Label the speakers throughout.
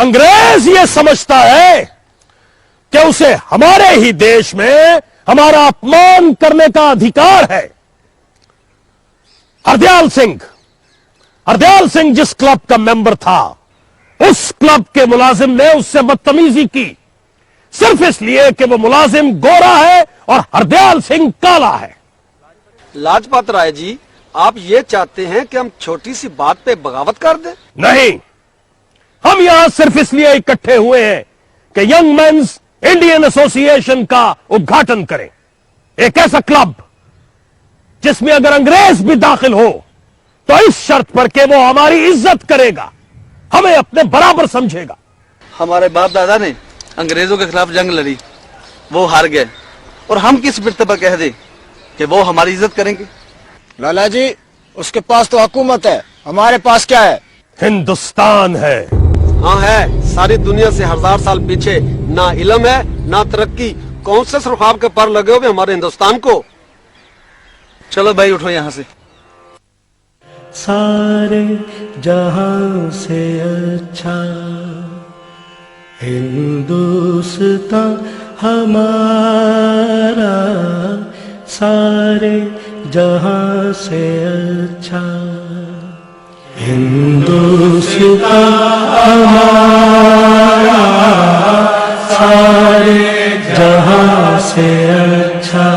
Speaker 1: अंग्रेज ये समझता है कि उसे हमारे ही देश में हमारा अपमान करने का अधिकार है। हरदयाल सिंह जिस क्लब का मेंबर था, उस क्लब के मुलाजिम ने उससे बदतमीजी की, सिर्फ इसलिए कि वो मुलाजिम गोरा है और हरदयाल सिंह काला है।
Speaker 2: लाजपत राय जी, आप ये चाहते हैं कि हम छोटी सी बात पे बगावत कर दें?
Speaker 1: नहीं, हम यहां सिर्फ इसलिए इकट्ठे हुए हैं कि यंग मेंस इंडियन एसोसिएशन का उद्घाटन करें। एक ऐसा क्लब जिसमें अगर अंग्रेज भी दाखिल हो तो इस शर्त पर कि वो हमारी इज्जत करेगा, हमें अपने बराबर समझेगा।
Speaker 2: हमारे बाप दादा ने अंग्रेजों के खिलाफ जंग लड़ी, वो हार गए, और हम किस बिरते पर कह दें कि वो हमारी इज्जत करेंगे?
Speaker 3: लाला जी, उसके पास तो हुकूमत है, हमारे पास क्या है?
Speaker 1: हिंदुस्तान है।
Speaker 2: हाँ है, सारी दुनिया से 1000 साल पीछे। ना इल्म है ना तरक्की, कौन से सरखाब के पर लगे हुए हमारे हिंदुस्तान को। चलो भाई उठो यहाँ से।
Speaker 4: सारे जहां से अच्छा हिंदुस्तान हमारा, सारे जहां से अच्छा हिंदुस्तान हमारा, सारे जहां से अच्छा।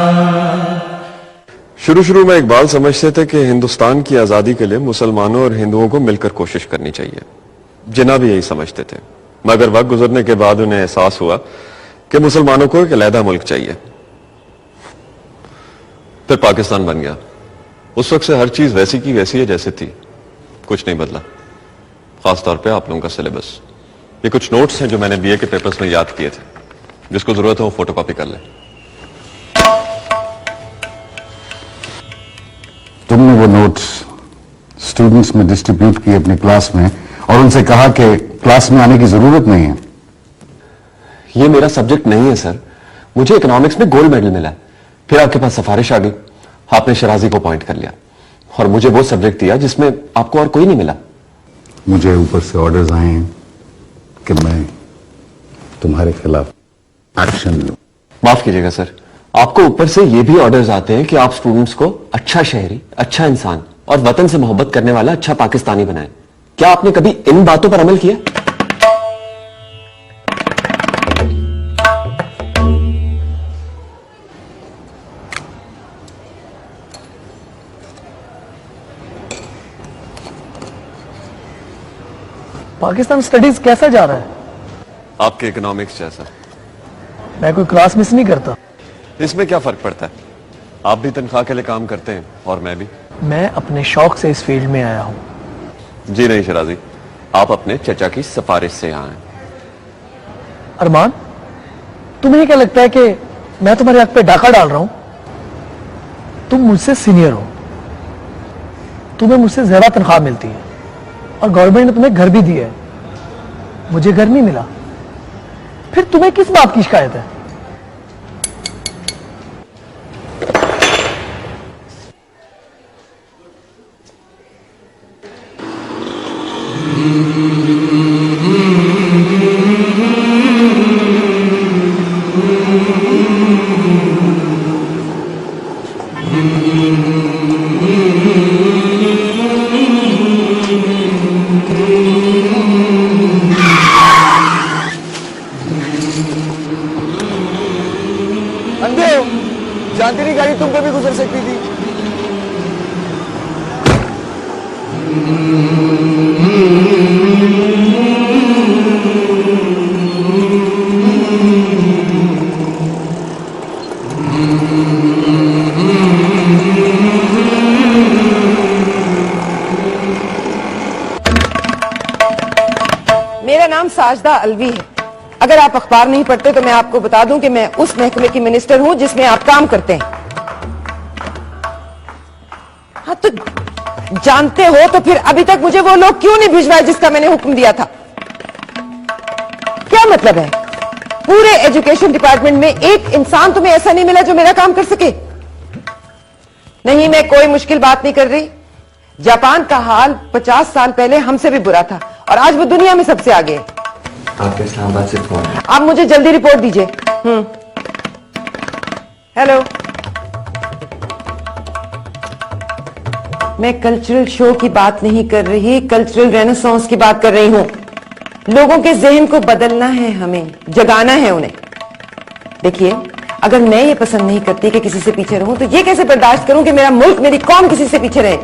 Speaker 5: शुरू में इकबाल समझते थे कि हिंदुस्तान की आजादी के लिए मुसलमानों और हिंदुओं को मिलकर कोशिश करनी चाहिए। जिन्ना भी यही समझते थे, मगर वक्त गुजरने के बाद उन्हें एहसास हुआ कि मुसलमानों को एक अलहदा मुल्क चाहिए। फिर पाकिस्तान बन गया। उस वक्त से हर चीज वैसी की वैसी है जैसे थी, कुछ नहीं बदला, खासतौर पे आप लोगों का सिलेबस। ये कुछ नोट्स हैं जो मैंने बीए के पेपर्स में याद किए थे, जिसको जरूरत है वो फोटोकॉपी कर ले।
Speaker 6: तुमने वो नोट्स स्टूडेंट्स में डिस्ट्रीब्यूट किए अपनी क्लास में और उनसे कहा कि क्लास में आने की जरूरत नहीं है।
Speaker 5: ये मेरा सब्जेक्ट नहीं है सर, मुझे इकोनॉमिक्स में गोल्ड मेडल मिला है। फिर आपके पास सिफारिश आ गई, आपने शराजी को अपॉइंट कर लिया और मुझे वो सब्जेक्ट दिया जिसमें आपको और कोई नहीं मिला।
Speaker 6: मुझे ऊपर से ऑर्डर्स आए हैं कि मैं तुम्हारे खिलाफ एक्शन लूं।
Speaker 5: माफ कीजिएगा सर, आपको ऊपर से ये भी ऑर्डर्स आते हैं कि आप स्टूडेंट्स को अच्छा शहरी, अच्छा इंसान और वतन से मोहब्बत करने वाला अच्छा पाकिस्तानी बनाएं। क्या आपने कभी इन बातों पर अमल किया?
Speaker 7: पाकिस्तान स्टडीज कैसा जा रहा है?
Speaker 5: आपके इकोनॉमिक्स जैसा।
Speaker 7: मैं कोई क्लास मिस नहीं करता।
Speaker 5: इसमें क्या फर्क पड़ता है? आप भी तनख्वाह के लिए काम करते हैं और मैं भी।
Speaker 7: मैं अपने शौक से इस फील्ड में आया हूं।
Speaker 5: जी नहीं शराजी, आप अपने चचा की सिफारिश से यहां हैं।
Speaker 7: अरमान, तुम्हें क्या लगता है कि मैं तुम्हारे हक पे डाका डाल रहा हूं? तुम मुझसे सीनियर हो, तुम्हें मुझसे ज्यादा तनख्वाह मिलती है और गवर्नमेंट ने तुम्हें घर भी दिया है, मुझे घर नहीं मिला। फिर तुम्हें किस बात की शिकायत है?
Speaker 3: अंधे हो, जानती नहीं गाड़ी तुम पे भी गुजर सकती थी।
Speaker 8: मेरा नाम साजदा अलवी है। अगर आप अखबार नहीं पढ़ते तो मैं आपको बता दूं कि मैं उस महकमे की मिनिस्टर हूं जिसमें आप काम करते हैं। हाँ तो जानते हो तो फिर अभी तक मुझे वो लोग क्यों नहीं भिजवाए जिसका मैंने हुक्म दिया था? क्या मतलब है? पूरे एजुकेशन डिपार्टमेंट में एक इंसान तुम्हें ऐसा नहीं मिला जो मेरा काम कर सके? नहीं, मैं कोई मुश्किल बात नहीं कर रही। जापान का हाल 50 साल पहले हमसे भी बुरा था और आज वो दुनिया में सबसे आगे है।
Speaker 3: आपके इस्लामाबाद से फोन है।
Speaker 8: आप मुझे जल्दी रिपोर्ट दीजिए। हेलो, मैं कल्चरल शो की बात नहीं कर रही, कल्चरल रेनेसांस की बात कर रही हूं। लोगों के जहन को बदलना है, हमें जगाना है उन्हें। देखिए, अगर मैं ये पसंद नहीं करती कि किसी से पीछे रहूं, तो ये कैसे बर्दाश्त करूं कि मेरा मुल्क, मेरी कौम किसी से पीछे रहे।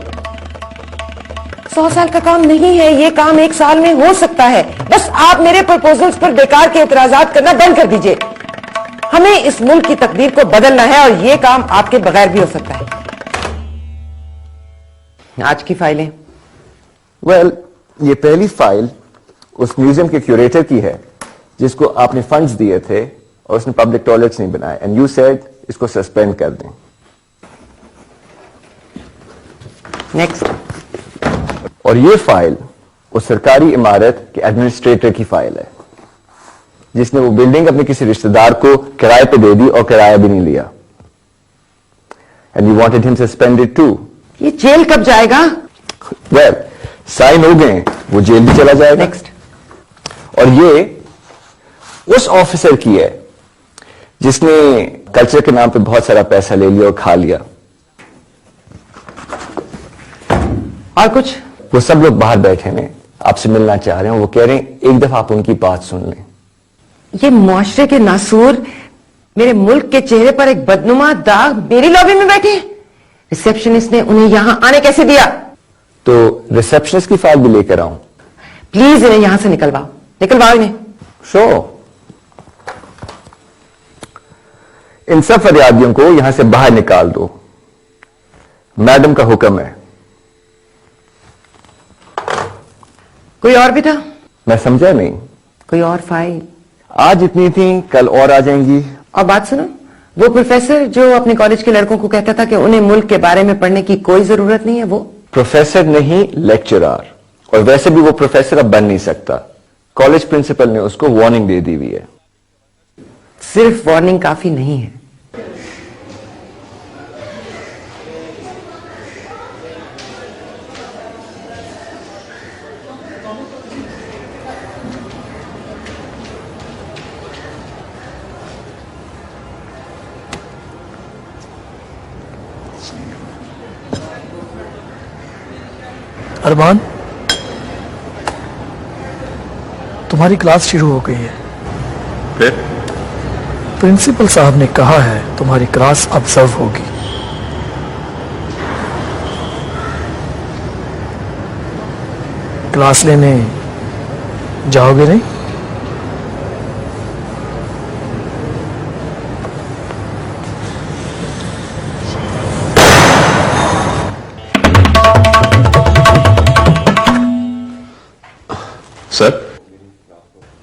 Speaker 8: 100 साल का काम नहीं है ये, काम 1 साल में हो सकता है। बस आप मेरे प्रपोजल्स पर बेकार के एतराजात करना बंद कर दीजिए। हमें इस मुल्क की तकदीर को बदलना है और ये काम आपके बगैर भी हो सकता है। आज की फाइलें।
Speaker 3: वेल, ये पहली फाइल उस म्यूजियम के क्यूरेटर की है जिसको आपने फंड्स दिए थे और उसने पब्लिक टॉयलेट्स नहीं बनाए, एंड यू सेड इसको सस्पेंड कर दें।
Speaker 8: नेक्स्ट।
Speaker 3: और ये फाइल उस सरकारी इमारत के एडमिनिस्ट्रेटर की फाइल है जिसने वो बिल्डिंग अपने किसी रिश्तेदार को किराए पे दे दी और किराया भी नहीं लिया, and you wanted him suspended too.
Speaker 8: ये जेल कब जाएगा?
Speaker 3: वेल, साइन हो गए, वो जेल भी चला जाएगा।
Speaker 8: नेक्स्ट।
Speaker 3: और ये उस ऑफिसर की है जिसने कल्चर के नाम पे बहुत सारा पैसा ले लिया और खा लिया।
Speaker 8: और कुछ?
Speaker 3: वो सब लोग बाहर बैठे हैं, आपसे मिलना चाह रहे हैं। वो कह रहे हैं एक दफा आप उनकी बात सुन लें।
Speaker 8: ये मुआशरे के नासूर मेरे मुल्क के चेहरे पर एक बदनुमा दाग मेरी लॉबी में बैठे। रिसेप्शनिस्ट ने उन्हें यहां आने कैसे दिया?
Speaker 3: तो रिसेप्शनिस्ट की फाइल भी लेकर आऊं?
Speaker 8: प्लीज इन्हें यहां से निकलवाओ, निकलवाओ इन्हें।
Speaker 3: श्योर। इन सब फरियादियों को यहां से बाहर निकाल दो, मैडम का हुक्म है।
Speaker 8: कोई और भी था?
Speaker 3: मैं समझा नहीं।
Speaker 8: कोई और फाइल?
Speaker 3: आज इतनी थी, कल और आ जाएंगी।
Speaker 8: और बात सुनो, वो प्रोफेसर जो अपने कॉलेज के लड़कों को कहता था कि उन्हें मुल्क के बारे में पढ़ने की कोई जरूरत नहीं है, वो
Speaker 3: प्रोफेसर नहीं, लेक्चरर। और वैसे भी वो प्रोफेसर अब बन नहीं सकता। कॉलेज प्रिंसिपल ने उसको वार्निंग दे दी हुई है।
Speaker 8: सिर्फ वार्निंग काफी नहीं है।
Speaker 7: अरमान, तुम्हारी क्लास शुरू हो गई है।
Speaker 5: फिर
Speaker 7: प्रिंसिपल साहब ने कहा है तुम्हारी क्लास ऑब्जर्व होगी। क्लास लेने जाओगे नहीं?
Speaker 5: सर,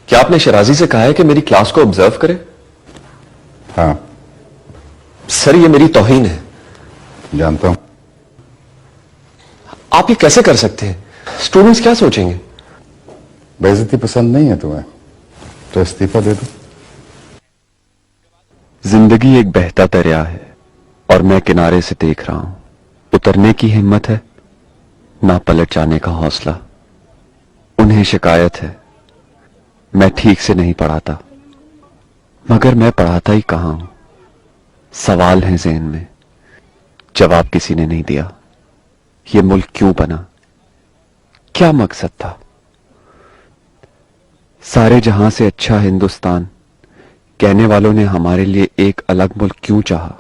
Speaker 5: क्या आपने शराजी से कहा है कि मेरी क्लास को ऑब्जर्व करे?
Speaker 6: हाँ,
Speaker 5: सर, ये मेरी तौहीन है।
Speaker 6: जानता हूं।
Speaker 5: आप ये कैसे कर सकते हैं? स्टूडेंट्स क्या सोचेंगे?
Speaker 6: बेइज्जती पसंद नहीं है तुम्हें तो इस्तीफा दे दो।
Speaker 9: जिंदगी एक बहता दरिया है और मैं किनारे से देख रहा हूं। उतरने की हिम्मत है ना पलट जाने का हौसला। उन्हें शिकायत है मैं ठीक से नहीं पढ़ाता, मगर मैं पढ़ाता ही कहां हूं। सवाल है ज़हन में, जवाब किसी ने नहीं दिया। ये मुल्क क्यों बना, क्या मकसद था? सारे जहां से अच्छा हिंदुस्तान कहने वालों ने हमारे लिए एक अलग मुल्क क्यों चाहा?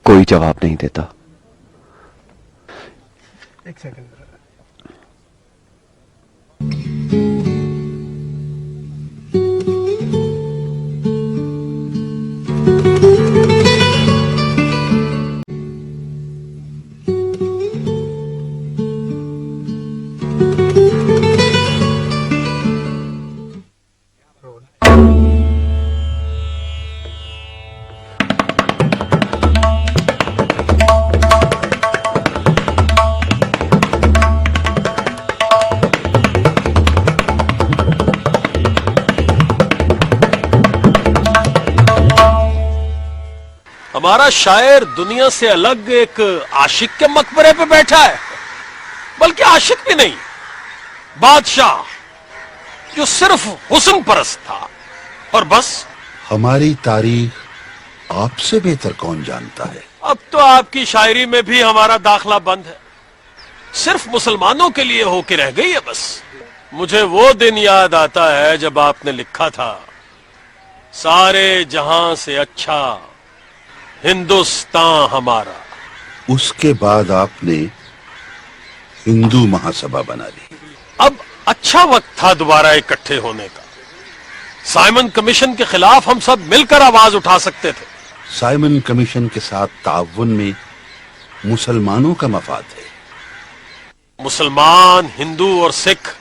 Speaker 9: कोई जवाब नहीं देता।
Speaker 7: एक सेकंड।
Speaker 1: हमारा शायर दुनिया से अलग एक आशिक के मकबरे पे बैठा है, बल्कि आशिक भी नहीं, बादशाह। जो सिर्फ हुस्न परस्त था और बस।
Speaker 10: हमारी तारीख आपसे बेहतर कौन जानता है?
Speaker 1: अब तो आपकी शायरी में भी हमारा दाखला बंद है, सिर्फ मुसलमानों के लिए होके रह गई है बस। मुझे वो दिन याद आता है जब आपने लिखा था, सारे जहां से अच्छा हिंदुस्तान हमारा।
Speaker 10: उसके बाद आपने हिंदू महासभा बना ली।
Speaker 1: अब अच्छा वक्त था दोबारा इकट्ठे होने का। साइमन कमीशन के खिलाफ हम सब मिलकर आवाज उठा सकते थे।
Speaker 10: साइमन कमीशन के साथ ताउन में मुसलमानों का मफाद है।
Speaker 1: मुसलमान, हिंदू और सिख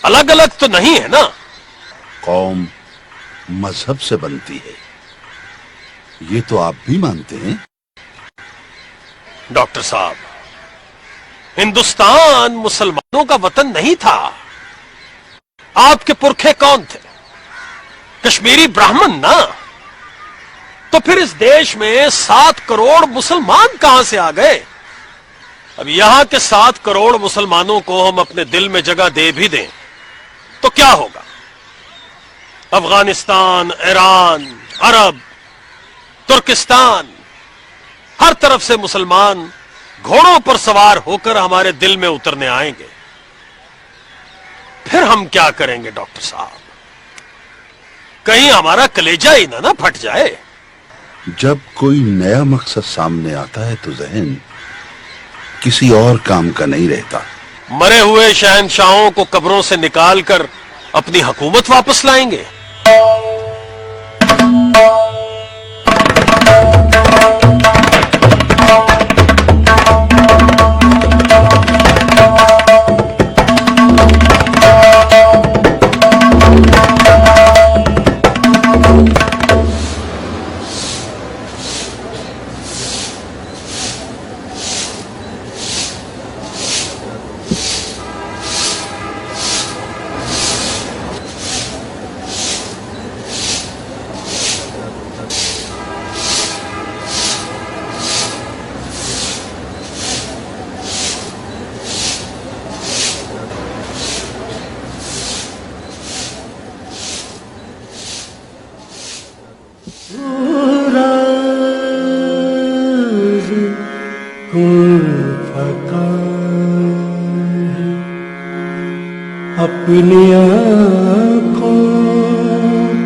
Speaker 1: अलग अलग तो नहीं है ना।
Speaker 10: कौम मजहब से बनती है, ये तो आप भी मानते हैं।
Speaker 1: डॉक्टर साहब, हिंदुस्तान मुसलमानों का वतन नहीं था। आपके पुरखे कौन थे? कश्मीरी ब्राह्मण ना। तो फिर इस देश में 7 करोड़ मुसलमान कहां से आ गए? अब यहां के 7 करोड़ मुसलमानों को हम अपने दिल में जगह दे भी दें तो क्या होगा? अफगानिस्तान, ईरान, अरब, तुर्किस्तान, हर तरफ से मुसलमान घोड़ों पर सवार होकर हमारे दिल में उतरने आएंगे। फिर हम क्या करेंगे डॉक्टर साहब? कहीं हमारा कलेजा ही ना फट जाए।
Speaker 10: जब कोई नया मकसद सामने आता है तो जहन किसी और काम का नहीं रहता।
Speaker 1: मरे हुए शहंशाहों को कब्रों से निकालकर अपनी हुकूमत वापस लाएंगे।
Speaker 4: अपनी आँखों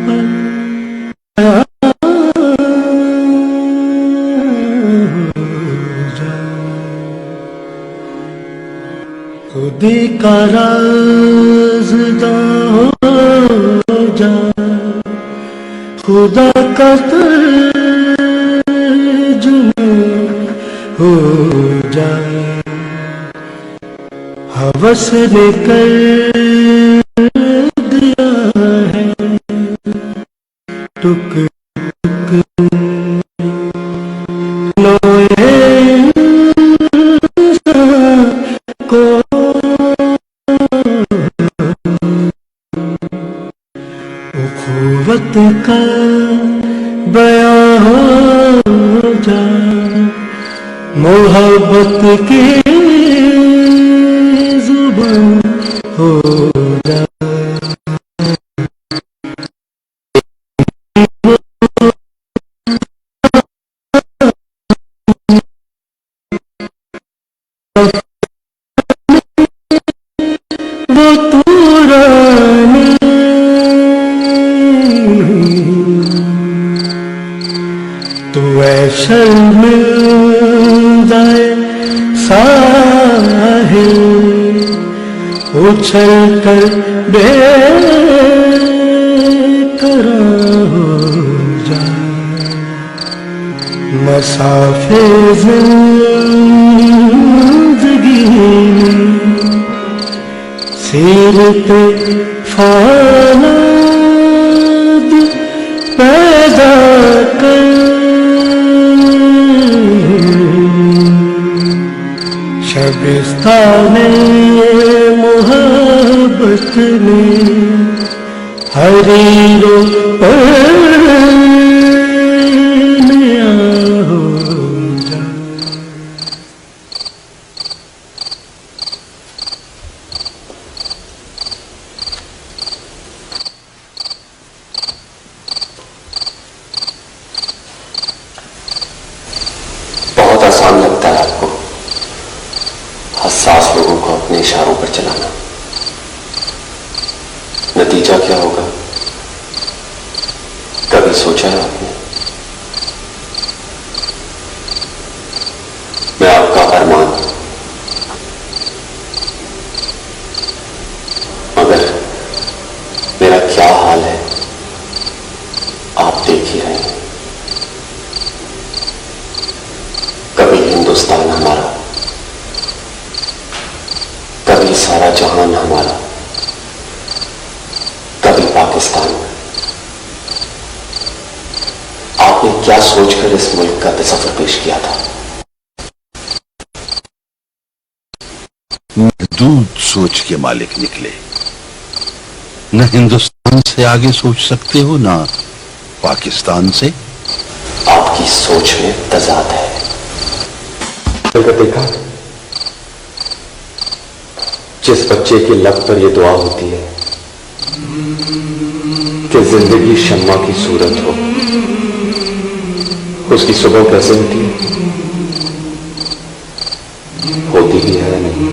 Speaker 4: पर खुद का राज़दां हो जा, खुदा का तर्जुमा हो जा। हवस ने कर दिया है टुक टुक नोए को उखुवत का बयां हो जा, मोहब्बत की हो जा। वो तूरानी तू ऐसा मिल जाए साहिल उछल कर बेकरार हो जा। मसाफे जिंदगी में सिर पे फानाद पैदा कर, शबिस्ताने मोहब्बत में हरीरो नया हो जा।
Speaker 9: अपने इशारों पर चलाना। नतीजा क्या होगा, कभी सोचा है आपने? मैं आपका अरमान, मगर मेरा क्या हाल है आप देख ही रहे हैं। कभी हिंदुस्तान हमारा, कभी सारा जहान हमारा, कभी पाकिस्तान। आपने क्या सोचकर इस मुल्क का तस्वीर पेश किया था?
Speaker 10: महदूद सोच के मालिक निकले। न हिंदुस्तान से आगे सोच सकते हो, ना पाकिस्तान से।
Speaker 9: आपकी सोच में तजाद है। देखा, जिस बच्चे की लब पर यह दुआ होती है कि जिंदगी शम्मा की सूरत हो, उसकी सुबह कैसे होती है? होती भी है नहीं।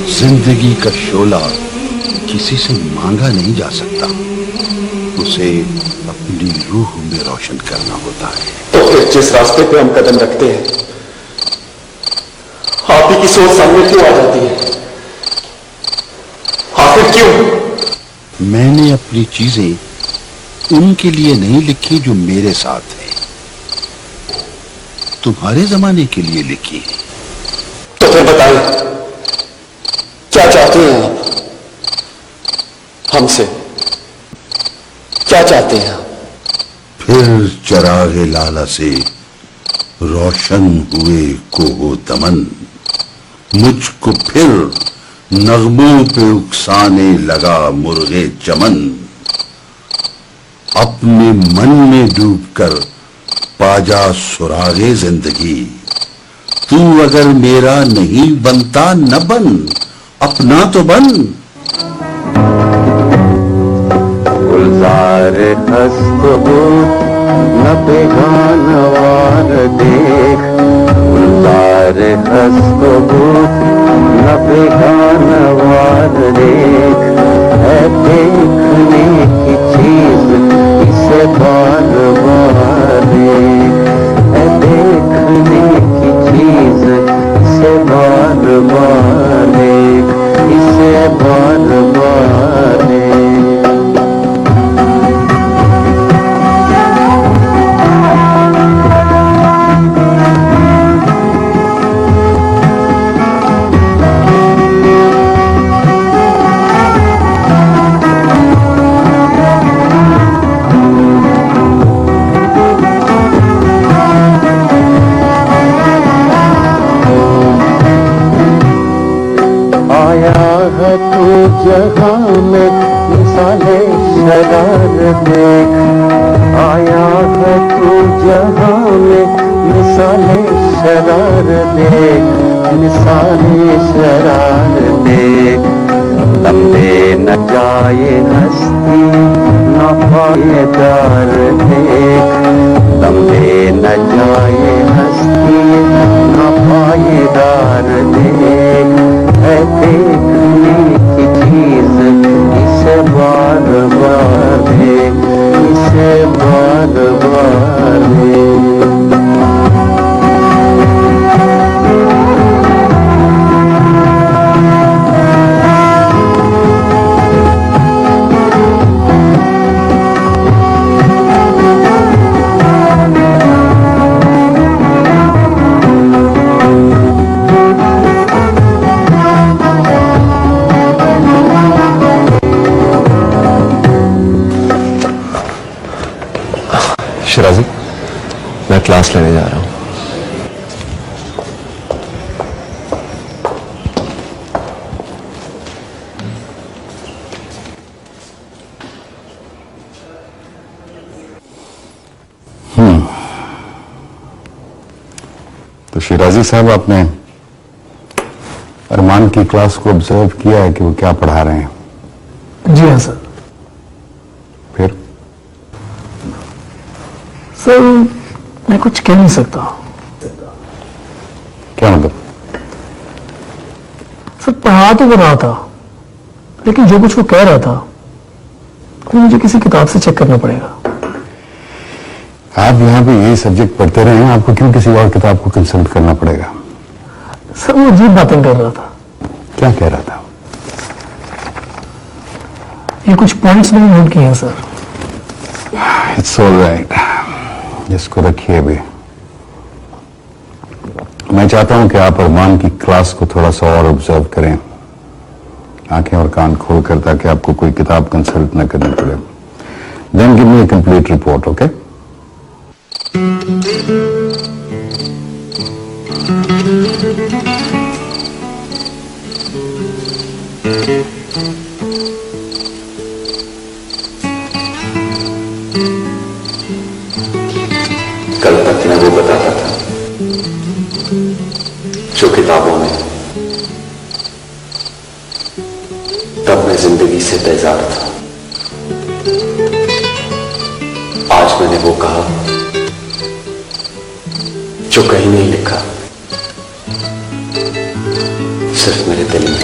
Speaker 10: जिंदगी का शोला किसी से मांगा नहीं जा सकता, उसे अपनी रूह में रोशन करना होता है।
Speaker 9: तो फिर जिस रास्ते पे हम कदम रखते हैं, आप ही की सोच सामने क्यों आ जाती है? आखिर क्यों?
Speaker 10: मैंने अपनी चीजें उनके लिए नहीं लिखी जो मेरे साथ है, तुम्हारे जमाने के लिए लिखी है।
Speaker 9: तो फिर बताइए, क्या चाहते हैं आप हमसे? क्या चाहते हैं आप?
Speaker 10: फिर चरागे लाला से रोशन हुए कोहो दमन, मुझको फिर नगमों पे उकसाने लगा मुर्गे चमन। अपने मन में डूबकर पाजा सुरागे जिंदगी, तू अगर मेरा नहीं बनता न बन, अपना तो बन।
Speaker 3: गुलजार हस्त हो न बेगानवार देख, गुलजार हस्त हो न बेगानवार देख, है देखने की चीज इसे बार बार देख, है देखने की चीज इसे बार बार देख, इसे बार बार देख। जहां में मिसाले शरार देख, आया है तू जहां में मिसाले शरार देख, मिसाले शरार देख। लंबे न जाए हस्ती न पायेदार देख, लंबे न जाए हस्ती न पायेदार देख, है देखने की चीज इसे बार बार देख, इसे बार बार देख।
Speaker 9: शिराजी, मैं क्लास लेने जा रहा हूं।
Speaker 6: तो शिराजी साहब, आपने अरमान की क्लास को ऑब्जर्व किया है कि वो क्या पढ़ा रहे हैं?
Speaker 7: जी हाँ सर।
Speaker 6: फिर
Speaker 7: सर मैं कुछ कह नहीं सकता।
Speaker 6: क्या मतलब?
Speaker 7: सर पढ़ा तो वो रहा था, लेकिन जो कुछ वो कह रहा था वो मुझे किसी किताब से चेक करना पड़ेगा।
Speaker 6: आप यहाँ पे यही सब्जेक्ट पढ़ते रहे हैं, आपको क्यों किसी और किताब को कंसल्ट करना पड़ेगा?
Speaker 7: सर वो अजीब बातें कर रहा था।
Speaker 6: क्या कह रहा था?
Speaker 7: ये कुछ पॉइंट्स मैंने नोट किए हैं सर।
Speaker 6: इट्स ऑल राइट, इसको रखिए अभी। मैं चाहता हूं कि आप अरमान की क्लास को थोड़ा सा और ऑब्जर्व करें, आंखें और कान खोलकर, ताकि आपको कोई किताब कंसल्ट न करनी पड़े। देन गिव मी ए कंप्लीट रिपोर्ट, ओके?
Speaker 9: कल तक मैं वो बताता था जो किताबों में, तब मैं जिंदगी से बेजार था। आज मैंने वो कहा जो कहीं नहीं लिखा, सिर्फ मेरे दिल में।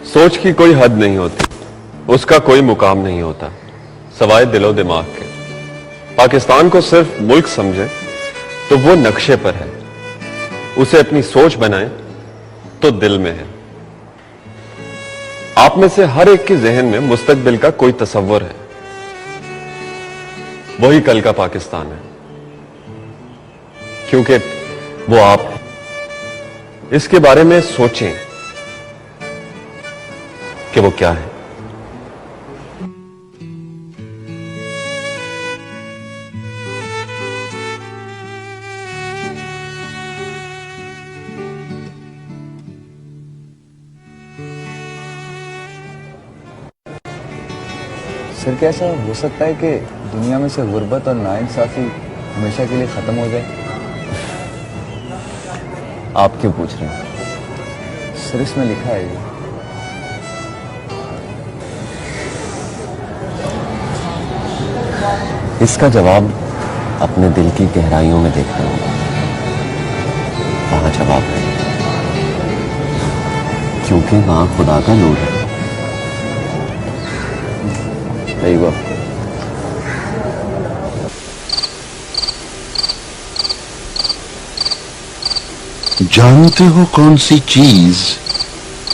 Speaker 5: सोच की कोई हद नहीं होती, उसका कोई मुकाम नहीं होता सवाए दिलो दिमाग के। पाकिस्तान को सिर्फ मुल्क समझे तो वो नक्शे पर है, उसे अपनी सोच बनाए तो दिल में है। आप में से हर एक के जहन में मुस्तकबिल का कोई तसव्वुर है, वही कल का पाकिस्तान है, क्योंकि वो आप हैं। इसके बारे में सोचें कि वो क्या है।
Speaker 3: सर क्या ऐसा हो सकता है कि दुनिया में से गुर्बत और नाइंसाफी हमेशा के लिए खत्म हो जाए? आप क्यों पूछ रहे हैं? सर इसमें लिखा है ये। इसका जवाब अपने दिल की गहराइयों में देखना होगा, वहां जवाब है, क्योंकि वहां खुदा का नूर है। There you go.
Speaker 10: जानते हो कौन सी चीज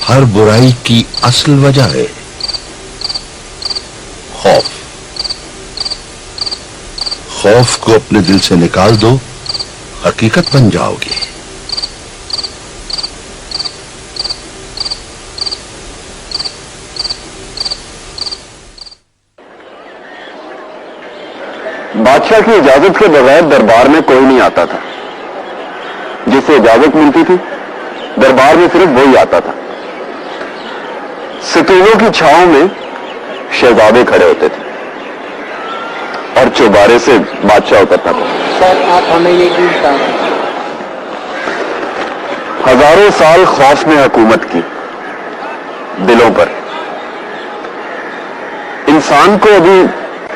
Speaker 10: हर बुराई की असल वजह है? खौफ। खौफ को अपने दिल से निकाल दो, हकीकत बन जाओगे।
Speaker 9: बादशाह की इजाजत के बगैर दरबार में कोई नहीं आता था। जिसे इजाजत मिलती थी दरबार में सिर्फ वही आता था। सतूनों की छांव में शहजादे खड़े होते थे और चौबारे से बादशाह उतरता था।
Speaker 11: सर आप हमें ये क्यों बता रहे हैं?
Speaker 9: हजारों साल खौफ ने हुकूमत की दिलों पर। इंसान को अभी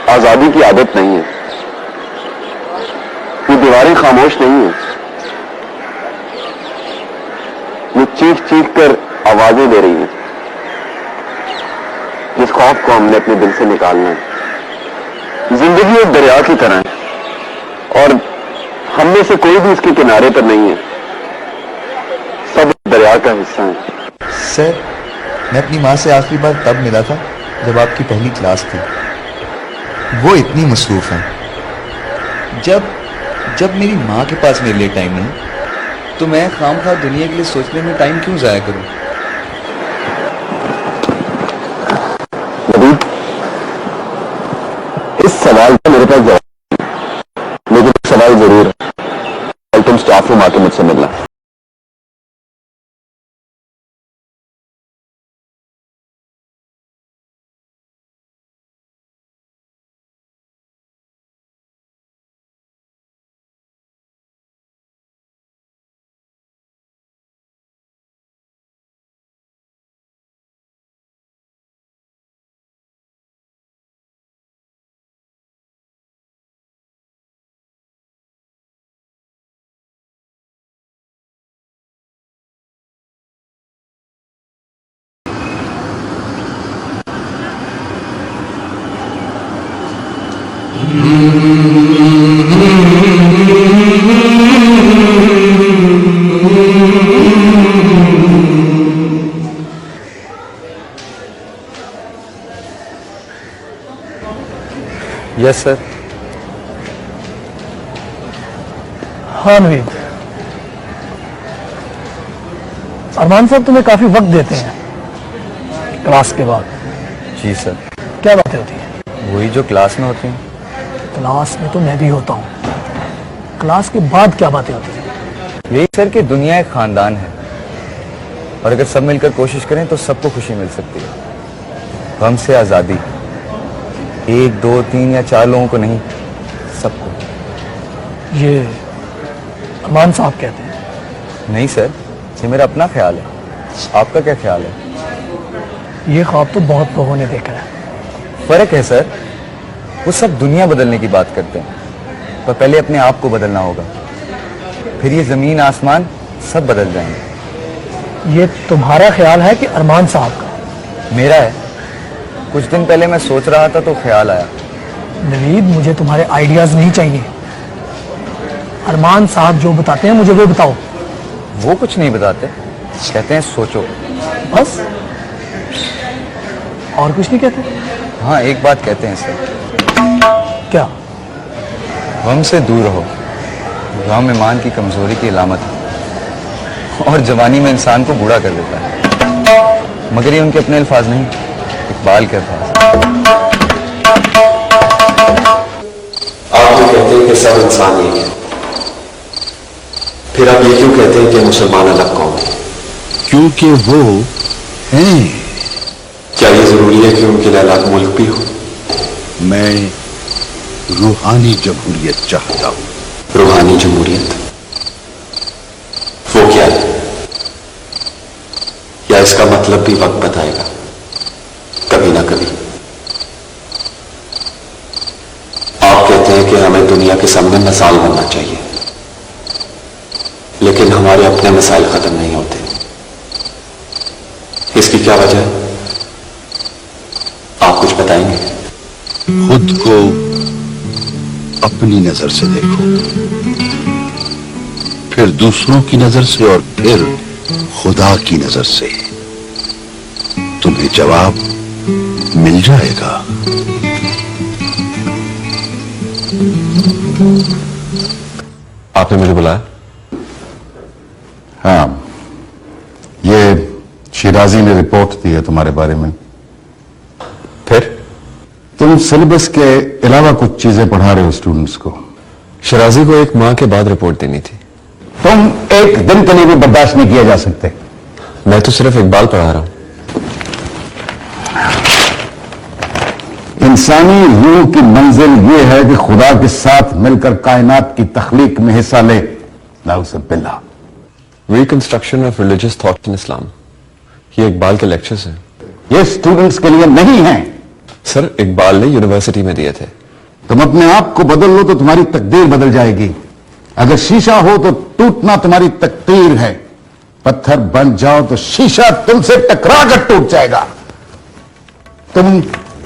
Speaker 9: आजादी की आदत नहीं है, ये दीवारें खामोश नहीं है, ये चीख चीख कर आवाजें दे रही हैं। जिस खौफ को हमने अपने दिल से निकालना है। जिंदगी एक दरिया की तरह है और हम में से कोई भी इसके किनारे पर नहीं है, सब दरिया का हिस्सा है।
Speaker 3: सर मैं अपनी माँ से आखिरी बार तब मिला था जब आपकी पहली क्लास थी। वो इतनी मसरूफ हैं। जब मेरी माँ के पास मेरे लिए टाइम नहीं, तो मैं खामखा दुनिया के लिए सोचने में टाइम क्यों जाया करूं?
Speaker 9: नबीद, इस सवाल का मेरे पास जवाब नहीं, लेकिन एक सवाल जरूर है। कल तुम स्टाफ रूम आके मुझसे मिलना।
Speaker 3: Yes sir.
Speaker 7: हाँ नवीद, अरमान साहब तुम्हें काफी वक्त देते हैं क्लास के बाद।
Speaker 3: जी सर।
Speaker 7: क्या बातें होती हैं?
Speaker 3: वही जो क्लास में होती हैं।
Speaker 7: क्लास में तो मैं भी होता हूँ, क्लास के बाद क्या बातें होती हैं?
Speaker 3: यही सर कि दुनिया एक खानदान है और अगर सब मिलकर कोशिश करें तो सबको खुशी मिल सकती है। गम से आजादी, 1, 2, 3 या 4 लोगों को नहीं, सबको।
Speaker 7: ये अरमान साहब कहते हैं।
Speaker 3: नहीं सर, ये मेरा अपना ख्याल है। आपका क्या ख्याल है?
Speaker 7: ये ख्वाब तो बहुत लोगों ने देखा है।
Speaker 3: फर्क है सर, वो सब दुनिया बदलने की बात करते हैं, पर पहले अपने आप को बदलना होगा, फिर ये जमीन आसमान सब बदल जाएंगे।
Speaker 7: ये तुम्हारा ख्याल है कि अरमान साहब का?
Speaker 3: मेरा है। कुछ दिन पहले मैं सोच रहा था तो ख्याल आया।
Speaker 7: नवीद, मुझे तुम्हारे आइडियाज नहीं चाहिए। अरमान साहब जो बताते हैं मुझे वो बताओ।
Speaker 3: वो कुछ नहीं बताते, कहते हैं सोचो।
Speaker 7: बस? और कुछ नहीं कहते?
Speaker 3: हाँ, एक बात कहते हैं सर।
Speaker 7: क्या?
Speaker 3: गम से दूर रहो। गम ईमान की कमजोरी की अलामत है और जवानी में इंसान को बूढ़ा कर देता है। मगर ये उनके अपने अल्फाज नहीं, इकबाल के अल्फाज।
Speaker 5: आप जो कहते हैं कि सब इंसान एक है, फिर आप ये क्यों कहते हैं कि मुसलमान अलग कौम है?
Speaker 10: क्योंकि वो हैं।
Speaker 5: क्या ये जरूरी है कि उनके लिए अलग मुल्क भी हो?
Speaker 10: मैं रूहानी जमहूरियत चाहता हूं।
Speaker 5: रूहानी जमहूरियत? वो क्या है? या इसका मतलब भी वक्त बताएगा, कभी ना कभी। आप कहते हैं कि हमें दुनिया के सामने मिसाल बनना चाहिए, लेकिन हमारे अपने मिसाइल खत्म नहीं होते। इसकी क्या वजह है? आप कुछ बताएंगे?
Speaker 10: खुद को अपनी नजर से देखो, फिर दूसरों की नजर से और फिर खुदा की नजर से। तुम्हें जवाब मिल जाएगा।
Speaker 5: आपने मुझे बुलाया?
Speaker 6: हाँ, ये शिराजी ने रिपोर्ट दी है तुम्हारे बारे में।
Speaker 5: फिर?
Speaker 6: तुम सिलेबस के अलावा कुछ चीजें पढ़ा रहे हो स्टूडेंट्स को।
Speaker 5: शिराजी को एक माह के बाद रिपोर्ट देनी थी।
Speaker 6: तुम एक दिन के लिए भी बर्दाश्त नहीं किया जा सकते।
Speaker 5: मैं तो सिर्फ इकबाल पढ़ा रहा हूं।
Speaker 6: इंसानी रूह की मंजिल ये है कि खुदा के साथ मिलकर कायनात की तख्लीक में हिस्सा ले। नाउज़ुबिल्लाह।
Speaker 5: Reconstruction of religious thoughts in Islam, ये इकबाल के लेक्चर्स हैं।
Speaker 6: ये स्टूडेंट्स के लिए नहीं है।
Speaker 5: सर, इकबाल ने यूनिवर्सिटी में दिए थे।
Speaker 6: तुम अपने आप को बदल लो तो तुम्हारी तकदीर बदल जाएगी। अगर शीशा हो तो टूटना तुम्हारी तकदीर है। पत्थर बन जाओ तो शीशा तुमसे टकरा कर टूट जाएगा। तुम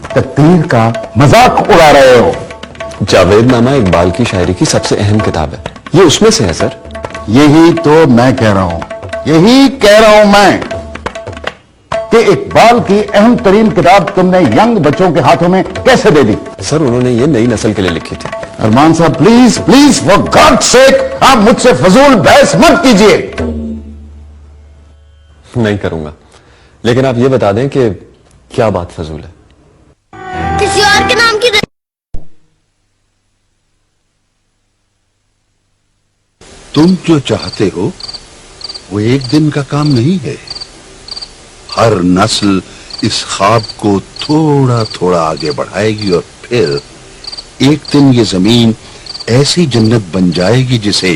Speaker 6: तकदीर का मजाक उड़ा रहे हो।
Speaker 5: जावेदनामा इकबाल की शायरी की सबसे अहम किताब है, ये उसमें से है सर।
Speaker 6: यही तो मैं कह रहा हूं, यही कह रहा हूं मैं कि इकबाल की अहम तरीन किताब तुमने यंग बच्चों के हाथों में कैसे दे दी?
Speaker 5: सर, उन्होंने ये नई नस्ल के लिए लिखी थी।
Speaker 6: अरमान साहब, please please for God sake आप मुझसे फजूल बहस मत कीजिए।
Speaker 5: नहीं करूंगा, लेकिन आप ये बता दें कि क्या बात फजूल है।
Speaker 12: किसी और के नाम की
Speaker 10: तुम जो चाहते हो वो एक दिन का काम नहीं है। हर नस्ल इस ख्वाब को थोड़ा थोड़ा आगे बढ़ाएगी और फिर एक दिन ये जमीन ऐसी जन्नत बन जाएगी जिसे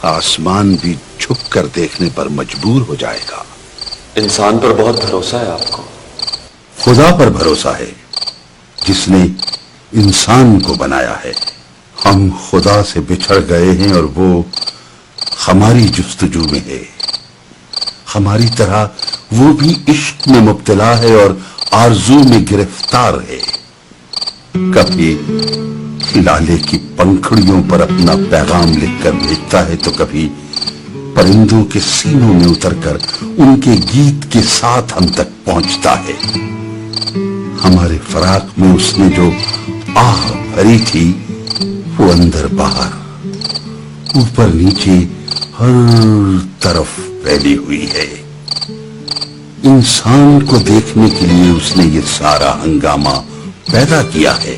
Speaker 10: आसमान भी झुक कर देखने पर मजबूर हो जाएगा।
Speaker 5: इंसान पर बहुत भरोसा है आपको।
Speaker 10: खुदा पर भरोसा है जिसने इंसान को बनाया है। हम खुदा से बिछड़ गए हैं और वो हमारी जुस्तजू में है। हमारी तरह वो भी इश्क में मुब्तला है और आरजू में गिरफ्तार है। कभी लाले की पंखुड़ियों पर अपना पैगाम लिखकर भेजता है तो कभी परिंदों के सीनों में उतरकर उनके गीत के साथ हम तक पहुंचता है। हमारे फराक में उसने जो आह भरी थी वो अंदर बाहर ऊपर नीचे हर तरफ फैली हुई है। इंसान को देखने के लिए उसने ये सारा हंगामा पैदा किया है।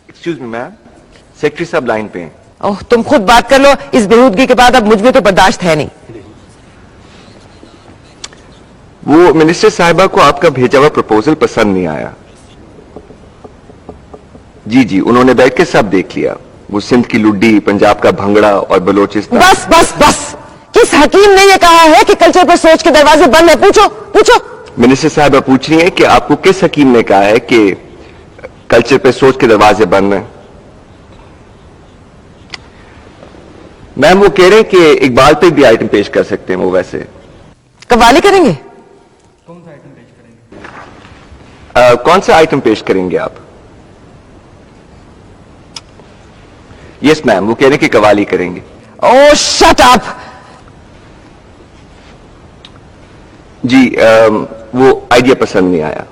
Speaker 9: एक्सक्यूज मी मैम, सेक्रेटरी साहब लाइन पे हैं।
Speaker 8: ओह, तुम खुद बात कर लो। इस बेहूदगी के बाद अब मुझ में तो बर्दाश्त है नहीं।
Speaker 9: वो मिनिस्टर साहिबा को आपका भेजा हुआ प्रपोजल पसंद नहीं आया। जी जी, उन्होंने बैठ के सब देख लिया। वो सिंध की लुड्डी, पंजाब का भंगड़ा और बलोचिस्तान।
Speaker 8: बस बस बस, किस हकीम ने यह कहा है कि कल्चर पर सोच के दरवाजे बंद है? पूछो पूछो।
Speaker 9: मिनिस्टर साहिबा पूछ रही है कि आपको किस हकीम ने कहा है कि कल्चर पे सोच के दरवाजे बंद हैं? मैम वो कह रहे हैं कि इकबाल पे भी आइटम पेश कर सकते हैं। वो वैसे
Speaker 8: कव्वाली करेंगे?
Speaker 9: कौन सा आइटम पेश करेंगे आप? यस मैम, वो कह रहे हैं कि कव्वाली करेंगे।
Speaker 8: ओह शट अप।
Speaker 9: जी वो आइडिया पसंद नहीं आया।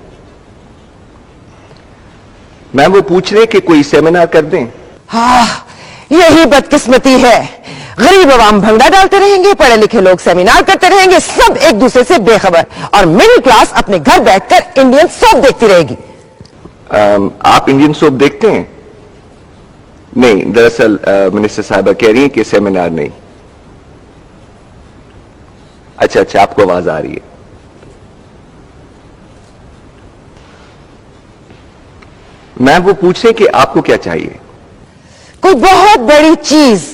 Speaker 9: मैम वो पूछ रहे हैं कि कोई सेमिनार कर दें।
Speaker 8: हाँ, यही बदकिस्मती है। गरीब आवाम भंगड़ा डालते रहेंगे, पढ़े लिखे लोग सेमिनार करते रहेंगे, सब एक दूसरे से बेखबर, और मिडिल क्लास अपने घर बैठकर इंडियन सोप देखती रहेगी।
Speaker 9: आप इंडियन सोप देखते हैं? नहीं, दरअसल मिनिस्टर साहिबा कह रही हैं कि सेमिनार नहीं। अच्छा अच्छा, आपको आवाज आ रही है। मैम वो पूछ रहे हैं कि आपको क्या चाहिए?
Speaker 8: कोई बहुत बड़ी चीज,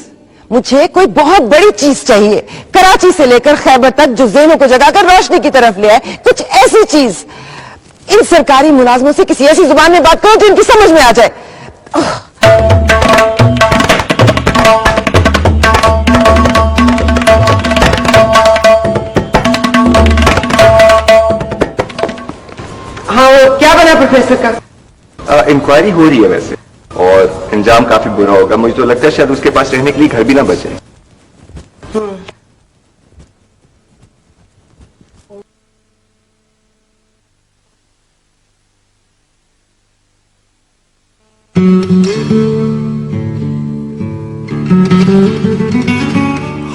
Speaker 8: मुझे कोई बहुत बड़ी चीज चाहिए। कराची से लेकर खैबर तक जो ज़हनों को जगाकर रोशनी की तरफ ले आए, कुछ ऐसी चीज। इन सरकारी मुलाजमों से किसी ऐसी जुबान में बात करो जो इनकी समझ में आ जाए। हाँ, वो क्या बना प्रोफेसर का?
Speaker 9: इंक्वायरी हो रही है वैसे, और अंजाम काफी बुरा होगा। मुझे तो लगता है शायद उसके पास रहने के लिए घर भी ना बचे।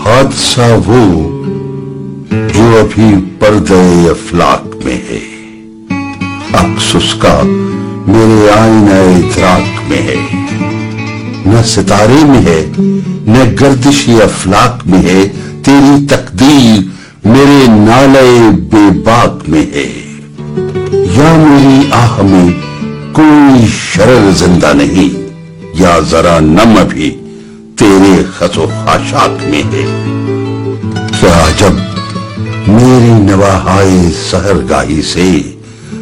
Speaker 10: हादसा वो जो अभी पर्दे अफलाक में है, अक्स उसका मेरे आईना इदराक में है। न सितारे में है न गर्दिशी अफलाक में है, तेरी तकदीर मेरे नाले बेबाक में है। या मेरी आह में कोई शरर जिंदा नहीं, या जरा नम अभी तेरे खसो खाशाक में है। क्या जब मेरी नवाहाए सहरगाही से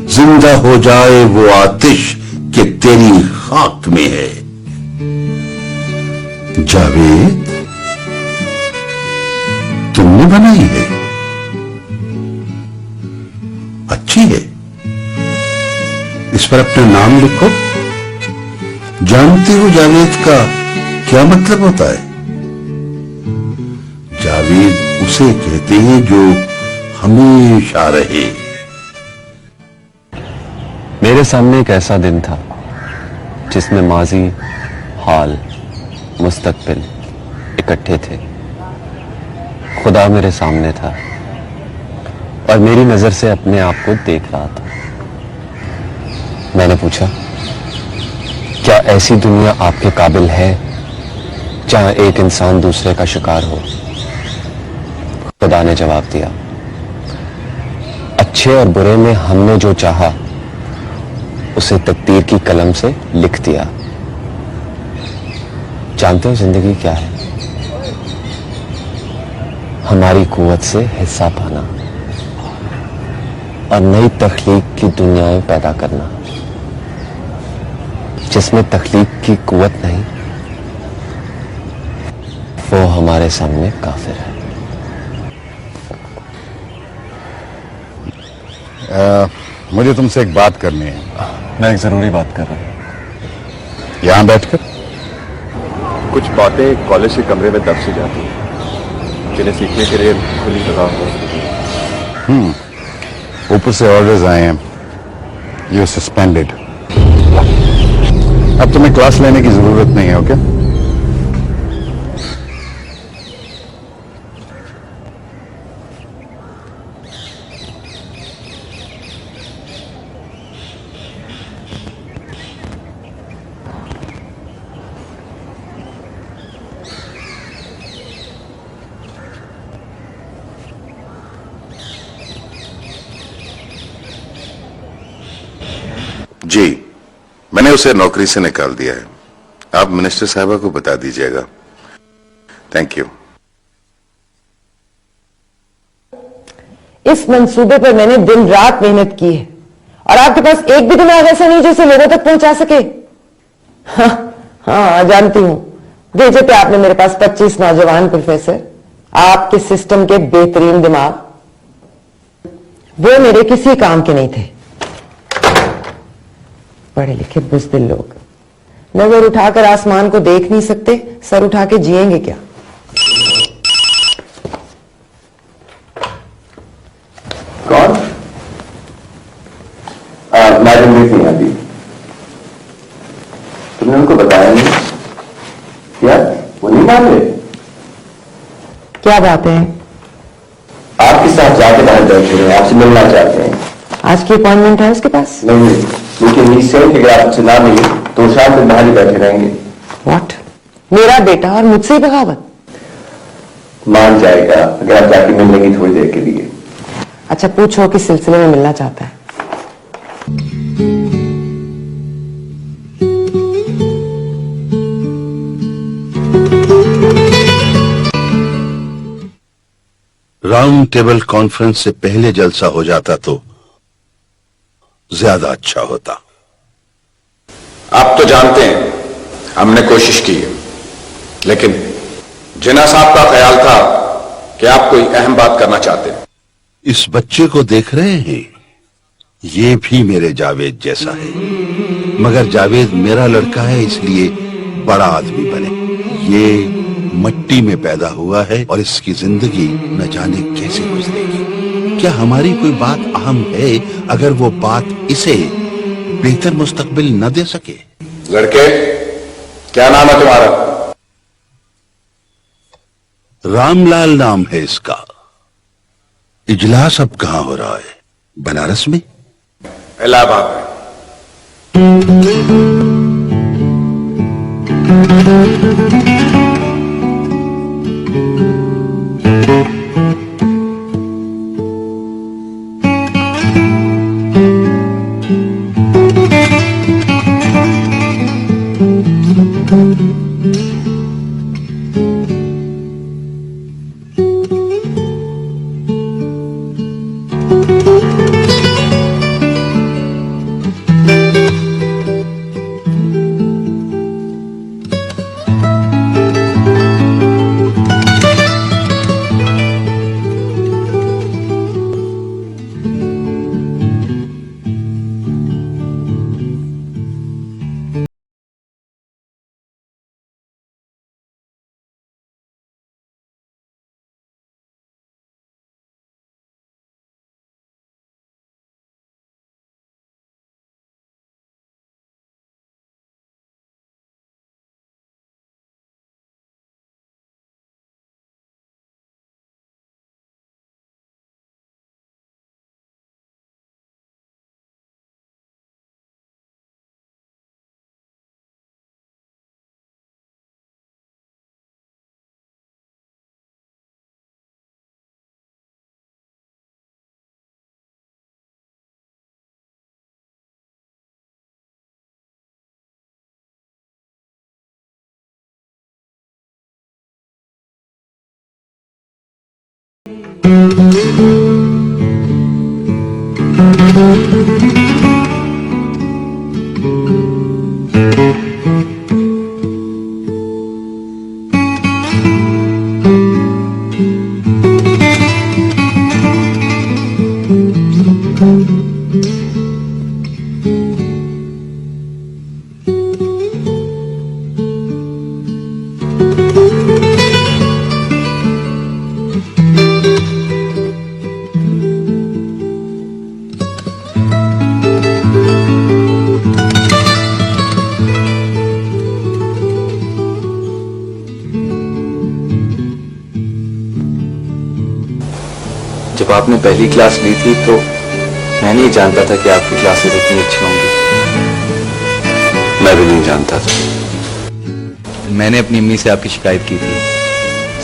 Speaker 10: जिंदा हो जाए वो आतिश कि तेरी खाक में है। जावेद, तुमने बनाई है, अच्छी है। इस पर अपना नाम लिखो। जानते हो जावेद का क्या मतलब होता है? जावेद उसे कहते हैं जो हमेशा रहे।
Speaker 9: मेरे सामने एक ऐसा दिन था जिसमें माजी, हाल, मुस्तकबिल इकट्ठे थे। खुदा मेरे सामने था और मेरी नजर से अपने आप को देख रहा था। मैंने पूछा, क्या ऐसी दुनिया आपके काबिल है जहां एक इंसान दूसरे का शिकार हो? खुदा ने जवाब दिया, अच्छे और बुरे में हमने जो चाहा उसे तकदीर की कलम से लिख दिया। जानते हो जिंदगी क्या है? हमारी कुव्वत से हिस्सा पाना और नई तख्लीक की दुनियाएं पैदा करना। जिसमें तख्लीक की कुव्वत नहीं, वो हमारे सामने काफिर है।
Speaker 6: मुझे तुमसे एक बात करनी है।
Speaker 5: मैं एक जरूरी बात कर रहा हूं।
Speaker 6: यहां बैठकर?
Speaker 5: कुछ बातें कॉलेज के कमरे में दब सी जाती हैं, जिन्हें सीखने के लिए खुली जगह हो सकती है।
Speaker 6: ऊपर से ऑर्डर्स आए हैं, यू सस्पेंडेड। अब तुम्हें क्लास लेने की जरूरत नहीं है, ओके?
Speaker 10: जी, मैंने उसे नौकरी से निकाल दिया है। आप मिनिस्टर साहबा को बता दीजिएगा। Thank you.
Speaker 8: इस मंसूबे पर मैंने दिन रात मेहनत की है और आपके पास एक भी दिमाग ऐसा नहीं जो इसे लोगों तक पहुंचा सके। हाँ, जानती हूं, भेजे थे आपने मेरे पास 25 नौजवान प्रोफेसर, आपके सिस्टम के बेहतरीन दिमाग, वो मेरे किसी काम के नहीं थे। पढ़े लिखे बुज़दिल लोग नजर उठाकर आसमान को देख नहीं सकते, सर उठा के जिएंगे क्या?
Speaker 3: कौन? मैडम भी थी अभी। तुमने उनको बताया नहीं क्या? वो नहीं मान रहे।
Speaker 8: क्या बात है?
Speaker 3: आपके साथ जाके बाहर बैठे हैं, आपसे मिलना चाहते हैं।
Speaker 8: आज की अपॉइंटमेंट है उसके पास?
Speaker 3: नहीं, लेकिन ही सेम अगर आप उनसे ना मिले तो शाम तक बाहर ही बैठे रहेंगे।
Speaker 8: व्हाट? मेरा बेटा और मुझसे ही बगावत?
Speaker 3: मान जाएगा अगर आप जाके मिल लेंगे थोड़ी देर के लिए।
Speaker 8: अच्छा, पूछो किस सिलसिले में मिलना चाहता है।
Speaker 10: राउंड टेबल कॉन्फ्रेंस से पहले जलसा हो जाता तो ज्यादा अच्छा होता।
Speaker 13: आप तो जानते हैं हमने कोशिश की है, लेकिन जिन्ना साहब का ख्याल था कि आप कोई अहम बात करना चाहते हैं।
Speaker 10: इस बच्चे को देख रहे हैं, ये भी मेरे जावेद जैसा है, मगर जावेद मेरा लड़का है इसलिए बड़ा आदमी बने। ये मट्टी में पैदा हुआ है और इसकी जिंदगी न जाने कैसे गुजरेगी। क्या हमारी कोई बात अहम है अगर वो बात इसे बेहतर मुस्तकबिल न दे सके?
Speaker 13: लड़के, क्या नाम है तुम्हारा?
Speaker 10: रामलाल नाम है इसका। इजलास अब कहां हो रहा है? बनारस में?
Speaker 13: इलाहाबाद में।
Speaker 9: जब आपने पहली क्लास ली थी तो मैं नहीं जानता था कि आपकी क्लासेस इतनी अच्छी होंगी।
Speaker 5: मैं भी नहीं जानता था।
Speaker 9: मैंने अपनी अम्मी से आपकी शिकायत की थी।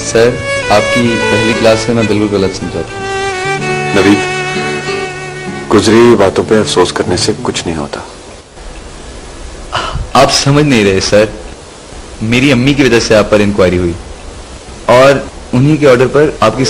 Speaker 9: सर, आपकी पहली क्लास से मैं बिल्कुल गलत समझा था।
Speaker 5: नवीद, गुजरी हुई बातों पे अफसोस करने से कुछ नहीं होता।
Speaker 9: आप समझ नहीं रहे सर, मेरी अम्मी की वजह से आप पर इंक्वायरी हुई और उन्हीं के ऑर्डर पर आपकी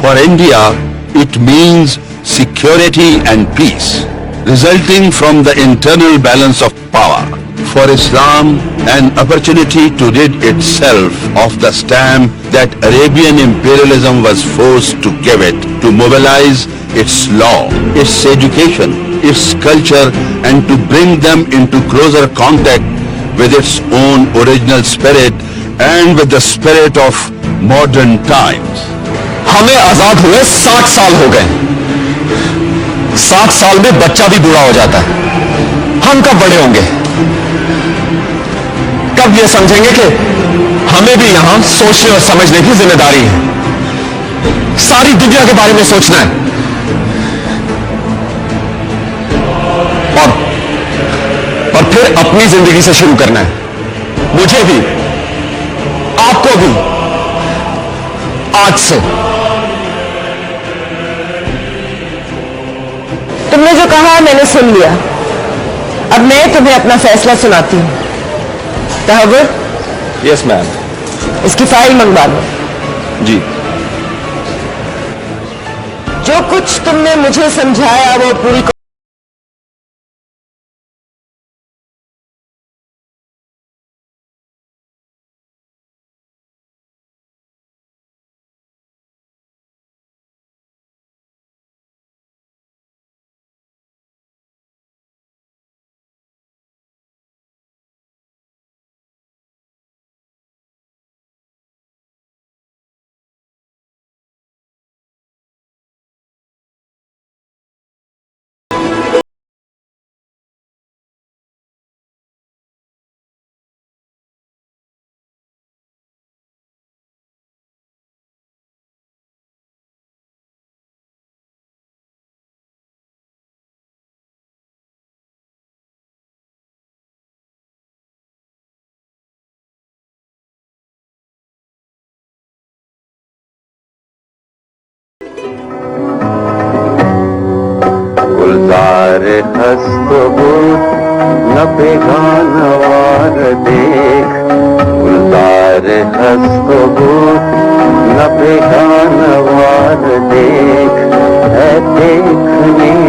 Speaker 10: For India, it means security and peace, resulting from the internal balance of power. For Islam, an opportunity to rid itself of the stamp that Arabian imperialism was forced to give it, to mobilize its law, its education, its culture, and to bring them into closer contact with its own original spirit and with the spirit of modern times.
Speaker 9: हमें आजाद हुए 60 साल हो गए। 60 साल में बच्चा भी बूढ़ा हो जाता है। हम कब बड़े होंगे? कब ये समझेंगे कि हमें भी यहां सोचने और समझने की जिम्मेदारी है। सारी दुनिया के बारे में सोचना है और फिर अपनी जिंदगी से शुरू करना है। मुझे भी, आपको भी, आज से।
Speaker 8: तुमने जो कहा मैंने सुन लिया। अब मैं तुम्हें अपना फैसला सुनाती हूँ। Tahawwur,
Speaker 9: yes ma'am.
Speaker 8: इसकी फाइल मंगवा लो।
Speaker 9: जी।
Speaker 8: जो कुछ तुमने मुझे समझाया वो पूरी
Speaker 3: गुलजार हस्तबूत न बेगानवार देख, गुलजार हस्तबूत न बेगानवार देख, है देखने